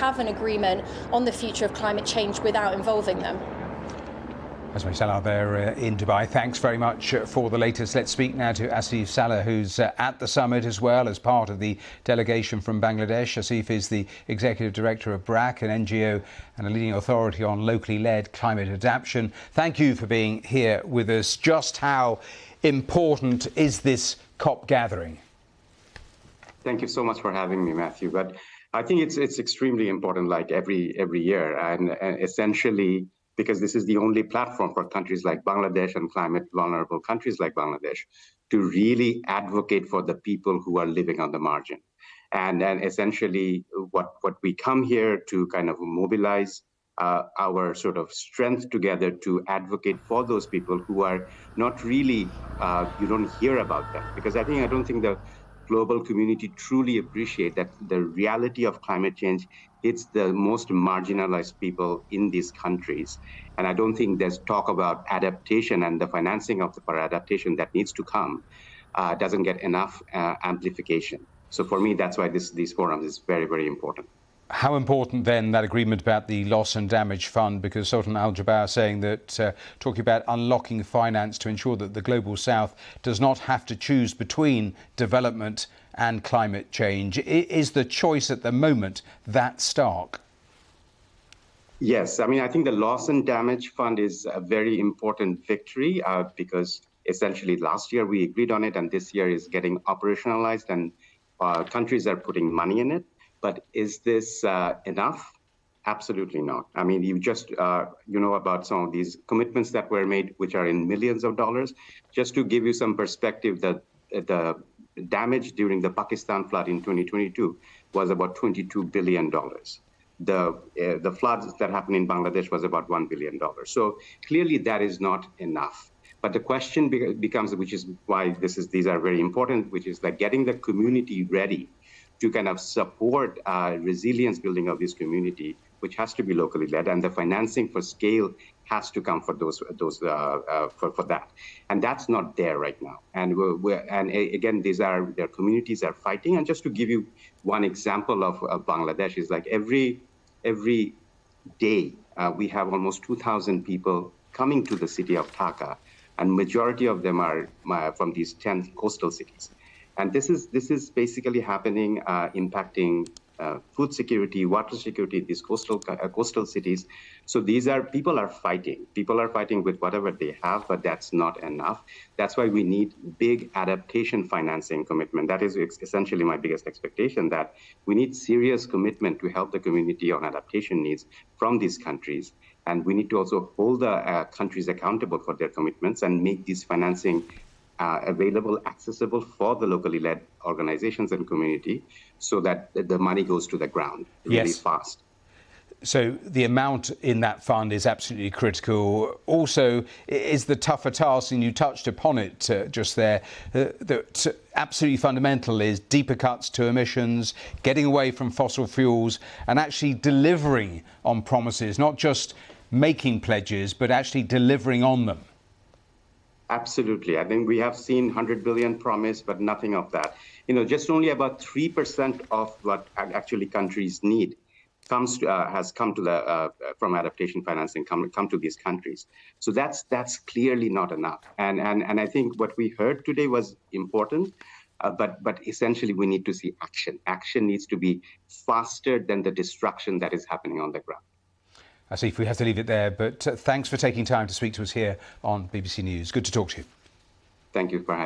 have an agreement on the future of climate change without involving them. Asif Saleh there in Dubai. Thanks very much for the latest. Let's speak now to Asif Saleh, who's at the summit as well as part of the delegation from Bangladesh. Asif is the Executive Director of BRAC, an NGO and a leading authority on locally led climate adaptation. Thank you for being here with us. Just how important is this COP gathering? Thank you so much for having me, Matthew. But I think it's extremely important, like every year, and essentially, because this is the only platform for countries like Bangladesh and climate vulnerable countries like Bangladesh to really advocate for the people who are living on the margin. And essentially what we come here to kind of mobilize our sort of strength together to advocate for those people who are not really, you don't hear about them. Because I don't think the global community truly appreciate that the reality of climate change hits the most marginalized people in these countries. And I don't think there's talk about adaptation and the financing of for adaptation that needs to come doesn't get enough amplification. So for me, that's why these forums is very, very important. How important then that agreement about the loss and damage fund, because Sultan Al-Jaber saying that talking about unlocking finance to ensure that the global south does not have to choose between development and climate change. Is the choice at the moment that stark? Yes, I think the loss and damage fund is a very important victory because essentially last year we agreed on it and this year is getting operationalized and countries are putting money in it. But is this enough? Absolutely not. You just, know about some of these commitments that were made, which are in millions of dollars. Just to give you some perspective, the damage during the Pakistan flood in 2022 was about $22 billion. The floods that happened in Bangladesh was about $1 billion. So clearly that is not enough. But the question becomes, which is why these are very important, which is like getting the community ready to kind of support resilience building of this community, which has to be locally led, and the financing for scale has to come for for that, and that's not there right now. And again, their communities are fighting. And just to give you one example of Bangladesh, is like every day we have almost 2,000 people coming to the city of Dhaka, and majority of them are from these 10 coastal cities. And this is basically happening, impacting food security, water security, these coastal cities. So people are fighting. People are fighting with whatever they have, but that's not enough. That's why we need big adaptation financing commitment. That is essentially my biggest expectation, that we need serious commitment to help the community on adaptation needs from these countries. And we need to also hold the countries accountable for their commitments and make these financing available, accessible for the locally led organizations and community, so that the money goes to the ground really fast. So the amount in that fund is absolutely critical. Also, is the tougher task, and you touched upon it just there, that absolutely fundamental is deeper cuts to emissions, getting away from fossil fuels, and actually delivering on promises, not just making pledges, but actually delivering on them. Absolutely. I think we have seen 100 billion promised, but nothing of that. Just only about 3% of what actually countries need has come to from adaptation financing come to these countries. So that's clearly not enough. And I think what we heard today was important, but essentially we need to see action. Action needs to be faster than the destruction that is happening on the ground. Asif, we have to leave it there, but thanks for taking time to speak to us here on BBC News. Good to talk to you. Thank you for having me.